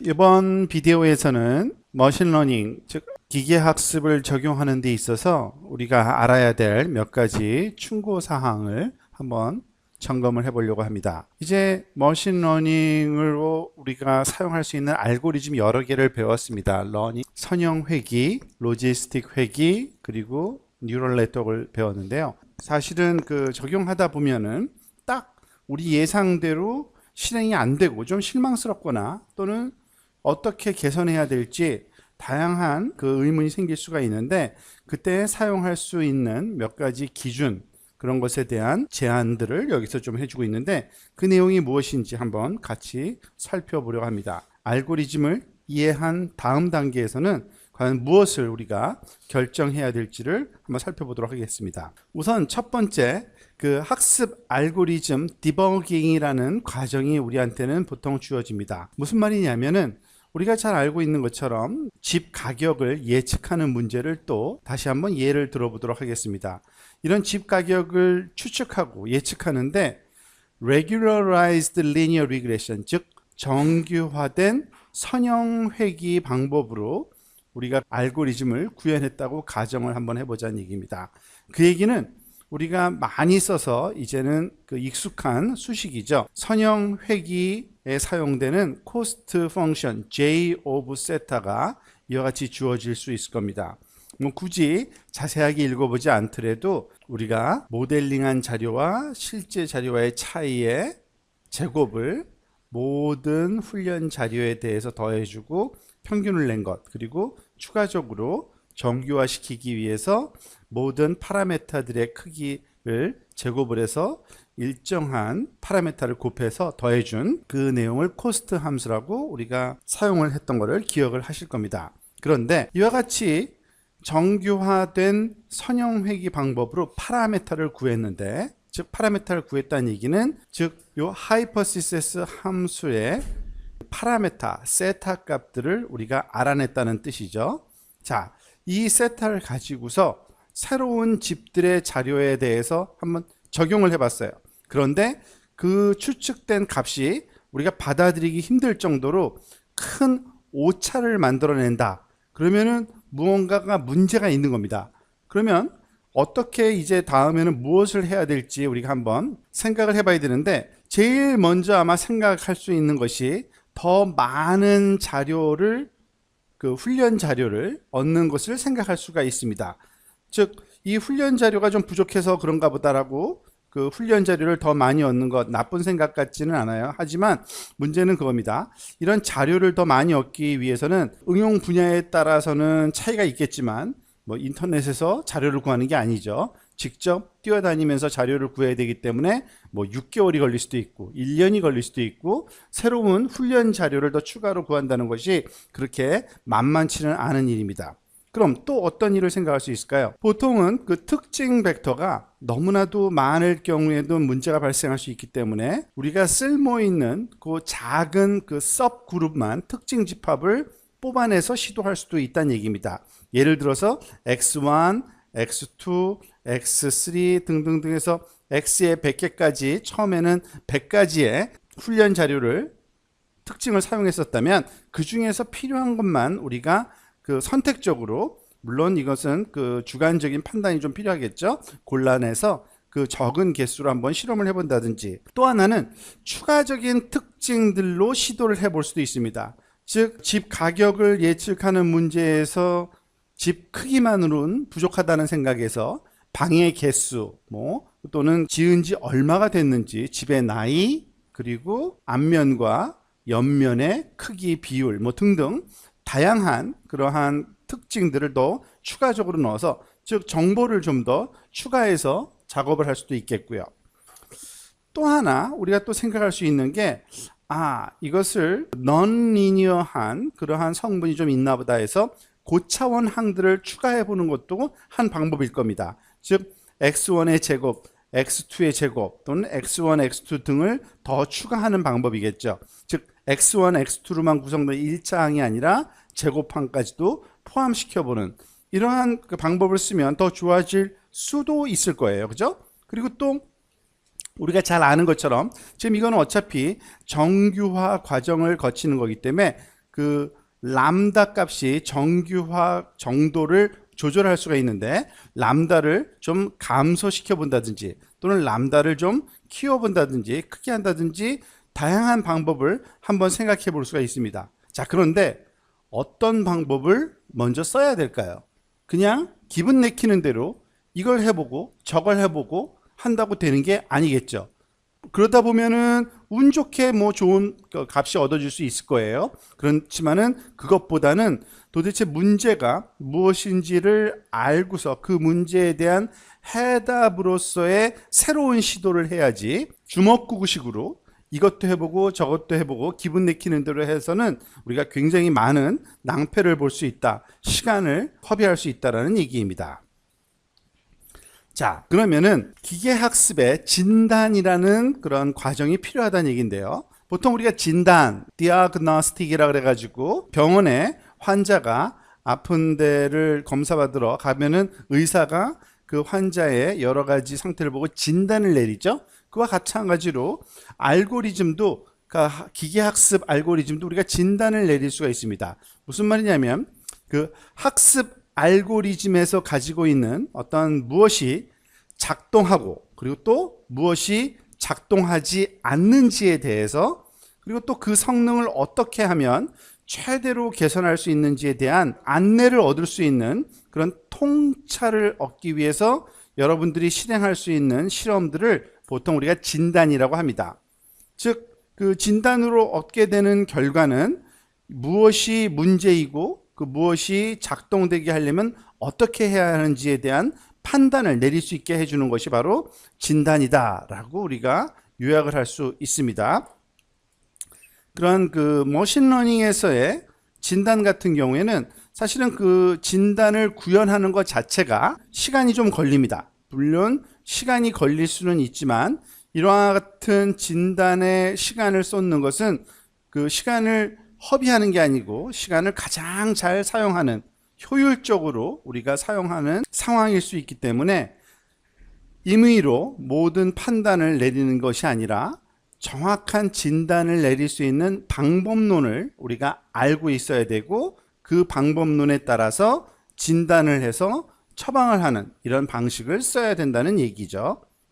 이번 비디오에서는 머신러닝, 즉 기계학습을 적용하는 데 있어서 우리가 알아야 될 몇 가지 충고 사항을 한번 점검을 해보려고 합니다. 이제 머신러닝으로 우리가 사용할 수 있는 알고리즘 여러 개를 배웠습니다. 러닝, 선형 회귀, 로지스틱 회귀, 그리고 뉴럴 네트워크를 배웠는데요. 사실은 적용하다 보면은 딱 우리 예상대로 실행이 안 되고 좀 실망스럽거나 또는 어떻게 개선해야 될지 다양한 의문이 생길 수가 있는데, 그때 사용할 수 있는 몇 가지 기준, 그런 것에 대한 제안들을 여기서 좀 해주고 있는데, 그 내용이 무엇인지 한번 같이 살펴보려고 합니다. 알고리즘을 이해한 다음 단계에서는 과연 무엇을 우리가 결정해야 될지를 한번 살펴보도록 하겠습니다. 우선 첫 번째, 학습 알고리즘 디버깅이라는 과정이 우리한테는 보통 주어집니다. 무슨 말이냐면은 우리가 잘 알고 있는 것처럼 집 가격을 예측하는 문제를 또 다시 한번 예를 들어보도록 하겠습니다. 이런 집 가격을 추측하고 예측하는데 regularized linear regression, 즉 정규화된 선형 회귀 방법으로 우리가 알고리즘을 구현했다고 가정을 한번 해보자는 얘기입니다. 그 얘기는 우리가 많이 써서 이제는 익숙한 수식이죠. 선형 회귀에 사용되는 코스트 펑션 J of 세타가 이와 같이 주어질 수 있을 겁니다. 굳이 자세하게 읽어보지 않더라도 우리가 모델링한 자료와 실제 자료와의 차이의 제곱을 모든 훈련 자료에 대해서 더해주고 평균을 낸 것, 그리고 추가적으로 정규화시키기 위해서 모든 파라메타들의 크기를 제곱을 해서 일정한 파라메타를 곱해서 더해준 그 내용을 코스트 함수라고 우리가 사용을 했던 것을 기억을 하실 겁니다. 그런데 이와 같이 정규화된 선형 회귀 방법으로 파라메타를 구했는데, 즉 파라메타를 구했다는 얘기는 즉 요 하이퍼시세스 함수의 파라메타 세타 값들을 우리가 알아냈다는 뜻이죠. 자, 이 세타를 가지고서 새로운 집들의 자료에 대해서 한번 적용을 해봤어요. 그런데 그 추측된 값이 우리가 받아들이기 힘들 정도로 큰 오차를 만들어낸다. 그러면은 무언가가 문제가 있는 겁니다. 그러면 어떻게 이제 다음에는 무엇을 해야 될지 우리가 한번 생각을 해봐야 되는데, 제일 먼저 아마 생각할 수 있는 것이 더 많은 자료를 훈련 자료를 얻는 것을 생각할 수가 있습니다. 즉, 이 훈련 자료가 좀 부족해서 그런가 보다라고 훈련 자료를 더 많이 얻는 것 나쁜 생각 같지는 않아요. 하지만 문제는 그겁니다. 이런 자료를 더 많이 얻기 위해서는 응용 분야에 따라서는 차이가 있겠지만 인터넷에서 자료를 구하는 게 아니죠. 직접 뛰어다니면서 자료를 구해야 되기 때문에 6개월이 걸릴 수도 있고 1년이 걸릴 수도 있고, 새로운 훈련 자료를 더 추가로 구한다는 것이 그렇게 만만치는 않은 일입니다. 그럼 또 어떤 일을 생각할 수 있을까요? 보통은 특징 벡터가 너무나도 많을 경우에도 문제가 발생할 수 있기 때문에 우리가 쓸모있는 작은 섭 그룹만 특징 집합을 뽑아내서 시도할 수도 있다는 얘기입니다. 예를 들어서 x1, x2, x3 등등등 해서 x의 100개까지, 처음에는 100가지의 훈련 자료를 특징을 사용했었다면 그 중에서 필요한 것만 우리가 선택적으로, 물론 이것은 주관적인 판단이 좀 필요하겠죠, 골라내서 적은 개수로 한번 실험을 해본다든지, 또 하나는 추가적인 특징들로 시도를 해볼 수도 있습니다. 즉 집 가격을 예측하는 문제에서 집 크기만으로는 부족하다는 생각에서 방의 개수, 또는 지은 지 얼마가 됐는지, 집의 나이, 그리고 앞면과 옆면의 크기 비율 등등 다양한 그러한 특징들을 더 추가적으로 넣어서, 즉 정보를 좀 더 추가해서 작업을 할 수도 있겠고요. 또 하나 우리가 또 생각할 수 있는 게, 이것을 non-linear한 그러한 성분이 좀 있나 보다 해서 고차원 항들을 추가해 보는 것도 한 방법일 겁니다. 즉 x1의 제곱, x2의 제곱 또는 x1, x2 등을 더 추가하는 방법이겠죠. 즉 x1, x2로만 구성된 1차 항이 아니라 제곱항까지도 포함시켜보는 이러한 방법을 쓰면 더 좋아질 수도 있을 거예요. 그죠? 그리고 또 우리가 잘 아는 것처럼 지금 이거는 어차피 정규화 과정을 거치는 거기 때문에 그 람다 값이 정규화 정도를 조절할 수가 있는데 람다를 좀 감소시켜 본다든지 또는 람다를 좀 키워 본다든지 크게 한다든지 다양한 방법을 한번 생각해 볼 수가 있습니다. 자, 그런데 어떤 방법을 먼저 써야 될까요? 그냥 기분 내키는 대로 이걸 해보고 저걸 해보고 한다고 되는 게 아니겠죠. 그러다 보면은 운 좋게 뭐 좋은 값이 얻어질 수 있을 거예요. 그렇지만은 그것보다는 도대체 문제가 무엇인지를 알고서 그 문제에 대한 해답으로서의 새로운 시도를 해야지 주먹구구식으로 이것도 해보고 저것도 해보고 기분 내키는 대로 해서는 우리가 굉장히 많은 낭패를 볼 수 있다. 시간을 허비할 수 있다라는 얘기입니다. 자, 그러면은 기계학습에 진단이라는 그런 과정이 필요하다는 얘기인데요. 보통 우리가 진단, 디아그노스틱이라 그래가지고 병원에 환자가 아픈 데를 검사받으러 가면은 의사가 그 환자의 여러 가지 상태를 보고 진단을 내리죠. 그와 마찬가지로 알고리즘도, 기계학습 알고리즘도 우리가 진단을 내릴 수가 있습니다. 무슨 말이냐면 그 학습 알고리즘에서 가지고 있는 어떤 무엇이 작동하고 그리고 또 무엇이 작동하지 않는지에 대해서 그리고 또 그 성능을 어떻게 하면 최대로 개선할 수 있는지에 대한 안내를 얻을 수 있는 그런 통찰을 얻기 위해서 여러분들이 실행할 수 있는 실험들을 보통 우리가 진단이라고 합니다. 즉, 그 진단으로 얻게 되는 결과는 무엇이 문제이고 그 무엇이 작동되게 하려면 어떻게 해야 하는지에 대한 판단을 내릴 수 있게 해주는 것이 바로 진단이다라고 우리가 요약을 할 수 있습니다. 그런 그 머신러닝에서의 진단 같은 경우에는 사실은 그 진단을 구현하는 것 자체가 시간이 좀 걸립니다. 물론 시간이 걸릴 수는 있지만 이와 같은 진단에 시간을 쏟는 것은 그 시간을 허비하는 게 아니고 시간을 가장 잘 사용하는 효율적으로 우리가 사용하는 상황일 수 있기 때문에 임의로 모든 판단을 내리는 것이 아니라 정확한 진단을 내릴 수 있는 방법론을 우리가 알고 있어야 되고 그 방법론에 따라서 진단을 해서 처방을 하는 이런 방식을 써야 된다는 얘기죠.